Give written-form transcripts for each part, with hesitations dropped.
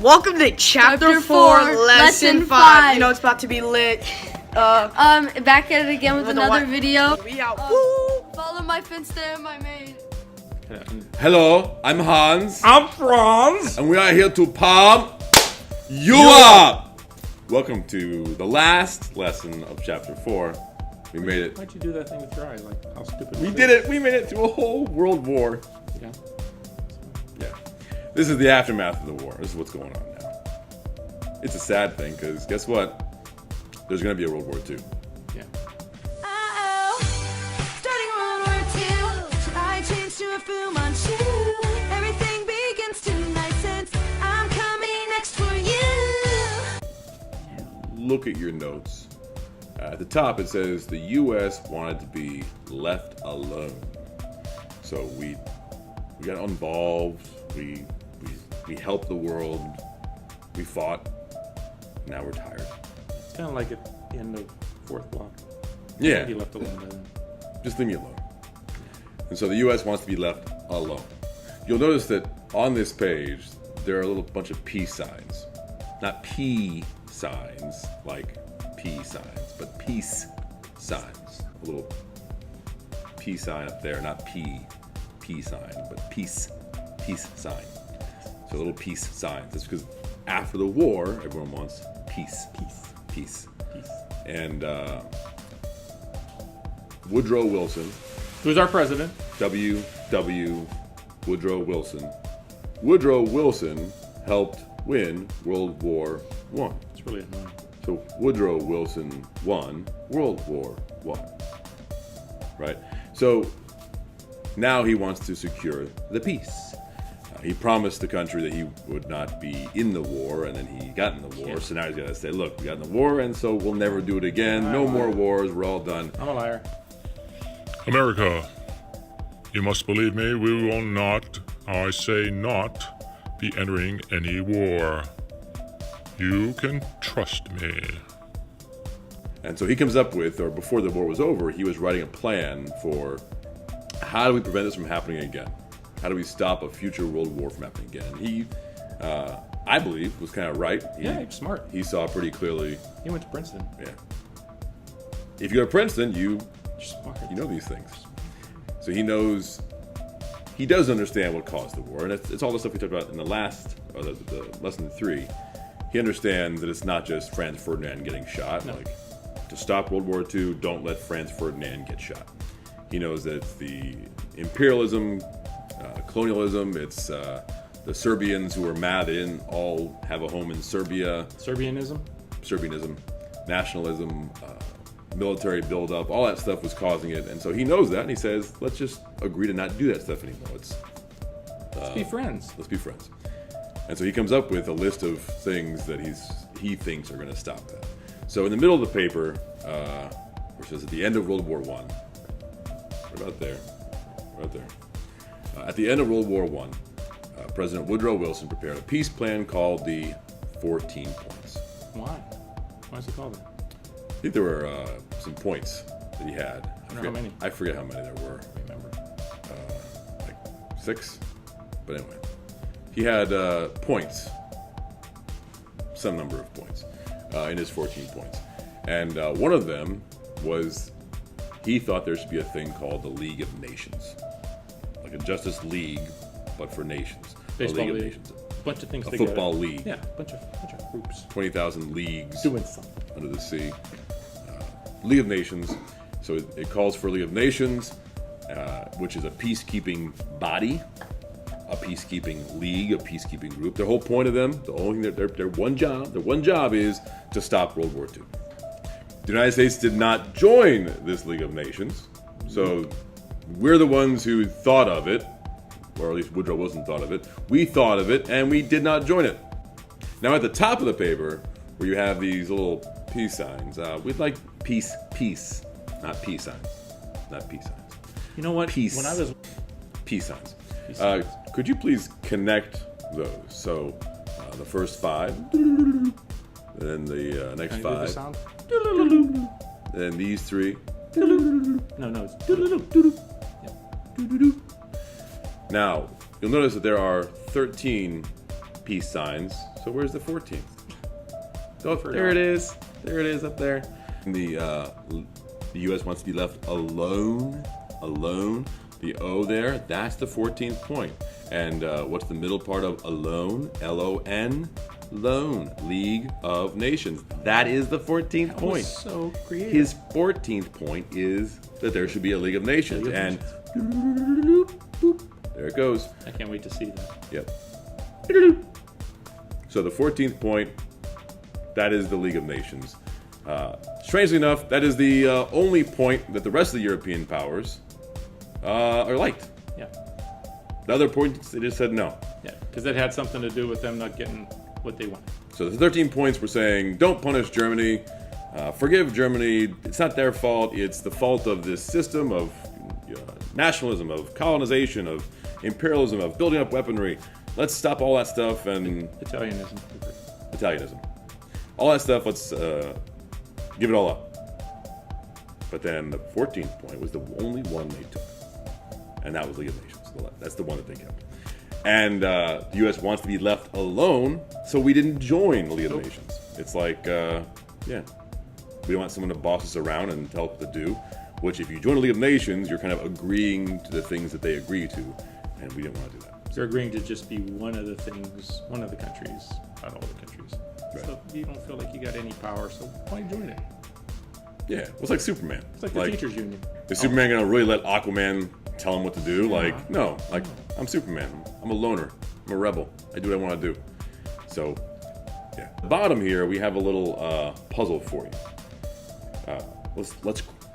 Welcome to Chapter 4, Lesson 5. You know it's about to be lit. Back at it again with another video. We out. Follow my Finsta and my main. Hello, I'm Hans. I'm Franz. And we are here to palm you up. Welcome to the last lesson of Chapter 4. We made it. Why'd you do that thing with your eyes? Like, how stupid We was did it. We made it to a whole world war. Yeah. Yeah. This is the aftermath of the war. This is what's going on now. It's a sad thing because guess what? There's going to be a World War II. Yeah. Starting World War II. Should I change to a Fu Manchu? Everything begins tonight since I'm coming next for you. Look at your notes. At the top it says the U.S. wanted to be left alone. So we got involved. We helped the world. We fought. Now we're tired. It's kind of like at the end of fourth block. Yeah. You left alone by then. Just leave me alone. And so the U.S. wants to be left alone. You'll notice that on this page there are a little bunch of peace signs. Not P signs like P signs, but peace signs. A little P sign up there, not P sign, but peace sign. So little peace signs. That's because after the war, everyone wants peace. Peace. And Woodrow Wilson, Who's our president? W. Woodrow Wilson. Woodrow Wilson helped win World War I. It's really annoying. So Woodrow Wilson won World War I. Right? So now he wants to secure the peace. He promised the country that he would not be in the war, and then he got in the war. Yeah. So now he's got to say, look, we got in the war, and so we'll never do it again. No more wars. We're all done. I'm a liar. America, you must believe me, we will not, I say not, be entering any war. You can trust me. And so he comes up with, or before the war was over, he was writing a plan for how do we prevent this from happening again? How do we stop a future world war from happening again? And he, I believe, was kind of right. Yeah, he's smart. He saw pretty clearly. He went to Princeton. Yeah. If you go to Princeton, you You're smart. know these things. So he knows, he does understand what caused the war. And it's all the stuff we talked about in the last, or the lesson 3. He understands that it's not just Franz Ferdinand getting shot. No. Like, to stop World War II, don't let Franz Ferdinand get shot. He knows that it's the imperialism, colonialism, it's the Serbians who are mad they didn't all have a home in Serbia. Serbianism? Serbianism, nationalism, military buildup, all that stuff was causing it. And so he knows that, and he says, let's just agree to not do that stuff anymore. Let's be friends. Let's be friends. And so he comes up with a list of things that he thinks are going to stop that. So in the middle of the paper, which is at the end of World War I, right there, at the end of World War I, President Woodrow Wilson prepared a peace plan called the 14 Points. Why? Why is it called that? I think there were some points that he had. How many? I forget how many there were. Remember. Like 6? But anyway. He had points. Some number of points in his 14 points. And one of them was he thought there should be a thing called the League of Nations. Like a Justice League, but for nations. Baseball a League of league. Nations. Bunch of things A together. football league. Yeah, bunch of groups. 20,000 leagues Doing something. under the sea. League of Nations. So it calls for a League of Nations, which is a peacekeeping body, a peacekeeping league, a peacekeeping group. The whole point of them, the only thing their one job is to stop World War II. The United States did not join this League of Nations, so we're the ones who thought of it, or at least Woodrow Wilson thought of it. We thought of it, and we did not join it. Now at the top of the paper, where you have these little peace signs, we'd like peace, not peace signs, not peace signs. You know what? Peace. When I was... Peace signs. Peace signs. Could you please connect those? So the first 5, then the next Can you do the 5, sound? then these 3. No, it's... Yeah. Now, you'll notice that there are 13 peace signs. So where's the 14th? Oh, there it is. There it is up there. The U.S. wants to be left alone. Alone. The O there, that's the 14th point. And what's the middle part of alone? L-O-N. Lone. League of Nations. That is the 14th point. So creative. His 14th point is that there should be a League of Nations. And there it goes. I can't wait to see that. Yep. So the 14th point, that is the League of Nations. Strangely enough, that is the only point that the rest of the European powers are liked. Yeah. The other points, they just said no. Yeah, because that had something to do with them not getting what they wanted. So the 13 points were saying, don't punish Germany, forgive Germany, it's not their fault, it's the fault of this system of nationalism, of colonization, of imperialism, of building up weaponry. Let's stop all that stuff and... Italianism. All that stuff, let's give it all up. But then the 14th point was the only one they took. And that was League of Nations. That's the one that they kept. And the U.S. wants to be left alone, so we didn't join the League of Nations. It's like, we don't want someone to boss us around and tell us what to do. Which, if you join the League of Nations, you're kind of agreeing to the things that they agree to. And we didn't want to do that. They're agreeing to just be one of the things, one of the countries, not all the countries. Right. So you don't feel like you got any power, so why join it? Yeah, well, it's like Superman. It's like the teachers union. Is Superman gonna really let Aquaman tell him what to do? Like, no. Like, I'm Superman. I'm a loner. I'm a rebel. I do what I want to do. So, yeah. At the bottom here, we have a little puzzle for you.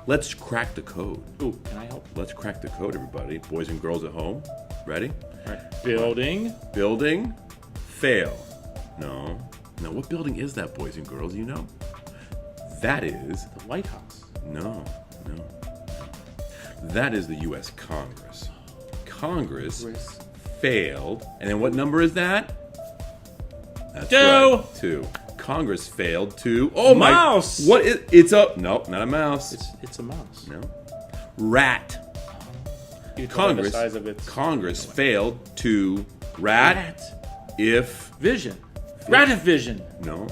Let's crack the code. Ooh, can I help? Let's crack the code, everybody. Boys and girls at home. Ready? All right. Building. Building. Fail. No. No. What building is that, boys and girls? You know? That is... The White House. No. That is the U.S. Congress. Congress failed. And then what number is that? That's 2. Right, 2. Congress failed to... Oh, mouse. What is... It's a... Nope, not a mouse. It's a mouse. No. Rat. Congress, The size of its Congress failed to rat if... Vision. Rativision. No.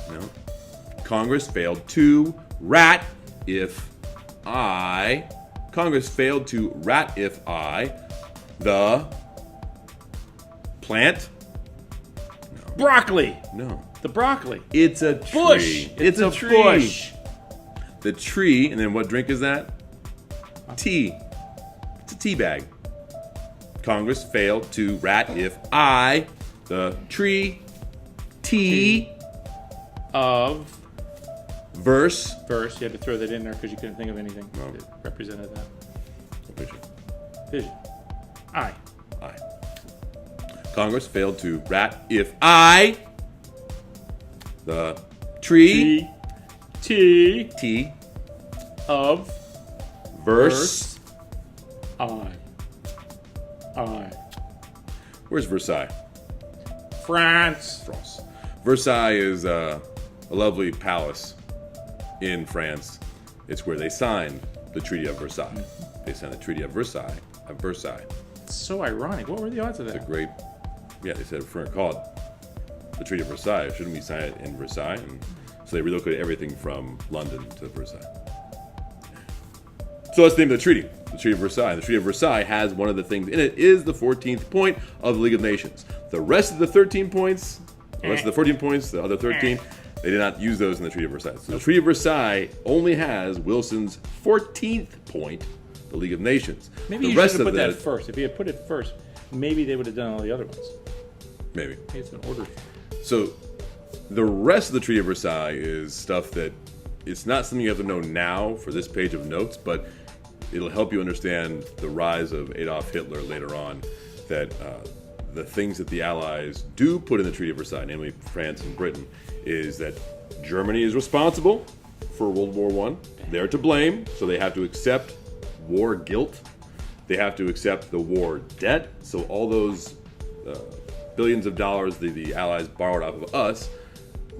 Congress failed to rat if I... Congress failed to ratify the plant. Broccoli. No. The broccoli. It's a tree. Bush. It's a tree. bush. The tree, and then what drink is that? Tea. It's a tea bag. Congress failed to ratify the tree tea Of verse. verse. You had to throw that in there because you couldn't think of anything No. that represented that. Picture. Vision. I. Aye. Congress failed to ratify the tree T. tea Of verse. I. Where's Versailles? France. France. Versailles is a lovely palace in France. It's where they signed the Treaty of Versailles. They signed the Treaty of Versailles at Versailles. It's so ironic. What were the odds of It's a that? great, they said if we're going to call it the Treaty of Versailles, shouldn't we sign it in Versailles? And so they relocated everything from London to Versailles. So that's the name of the treaty of Versailles. The Treaty of Versailles has one of the things in it is the 14th point of the League of Nations. The rest of the 13 points, the rest of the 14 points, the other 13, they did not use those in the Treaty of Versailles. So the Treaty of Versailles only has Wilson's 14th point, the League of Nations. Maybe the you rest should have of put that first. If you had put it first, maybe they would have done all the other ones. Maybe. Maybe it's an order. So the rest of the Treaty of Versailles is stuff that it's not something you have to know now for this page of notes, but it'll help you understand the rise of Adolf Hitler later on, that the things that the Allies do put in the Treaty of Versailles, namely France and Britain, is that Germany is responsible for World War I. They're to blame, so they have to accept war guilt. They have to accept the war debt. So all those billions of dollars the Allies borrowed off of us,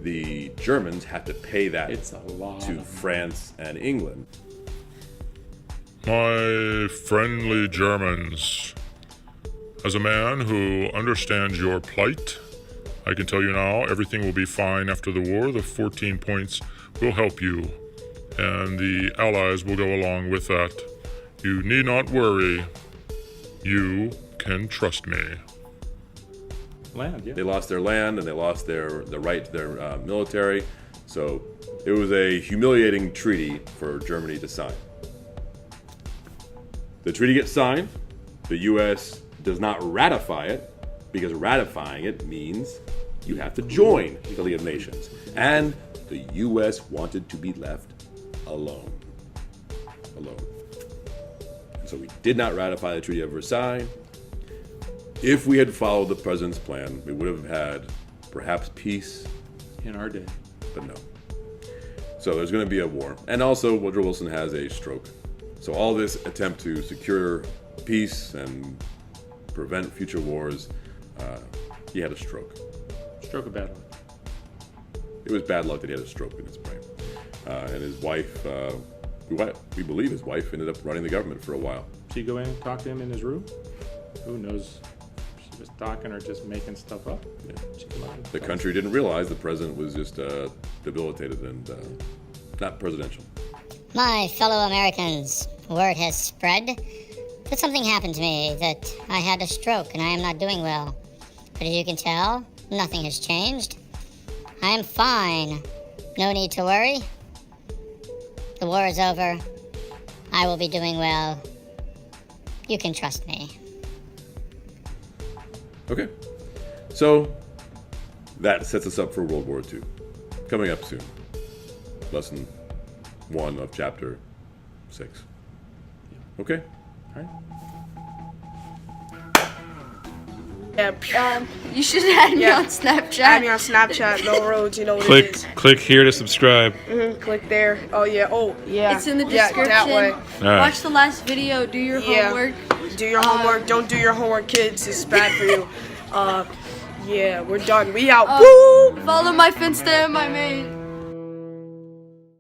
the Germans have to pay that It's a lot to of France and England. My friendly Germans, as a man who understands your plight I can tell you now, everything will be fine after the war. The 14 points will help you, and the Allies will go along with that. You need not worry. You can trust me. Land, yeah. They lost their land and they lost the right to their military. So it was a humiliating treaty for Germany to sign. The treaty gets signed. The U.S. does not ratify it, because ratifying it means you have to join the League of Nations. And the U.S. wanted to be left alone. So we did not ratify the Treaty of Versailles. If we had followed the president's plan, we would have had perhaps peace, In our day. but no. So there's going to be a war. And also, Woodrow Wilson has a stroke. So all this attempt to secure peace and prevent future wars, he had a stroke. Stroke of bad luck. It was bad luck that he had a stroke in his brain. And his wife, we believe his wife ended up running the government for a while. Did she go in and talk to him in his room? Who knows? She was talking or just making stuff up. Yeah. She come out and The talk. country didn't realize the president was just debilitated and not presidential. My fellow Americans, word has spread that something happened to me, that I had a stroke and I am not doing well. But as you can tell, nothing has changed. I am fine. No need to worry. The war is over. I will be doing well. You can trust me. Okay. So that sets us up for World War II. Coming up soon. Lesson 1 of chapter 6. Okay? All right. Yeah, You should add me Yeah. on Snapchat. add me on Snapchat, no roads, you know what it Click, is. click here to subscribe. Click there. Oh yeah. It's in the Yeah, description. that way. All right. Watch the last video. Do your Yeah. homework. Do your homework. Don't do your homework, kids. It's bad for you. Yeah, we're done. We out. Woo! Follow my Finsta and my main.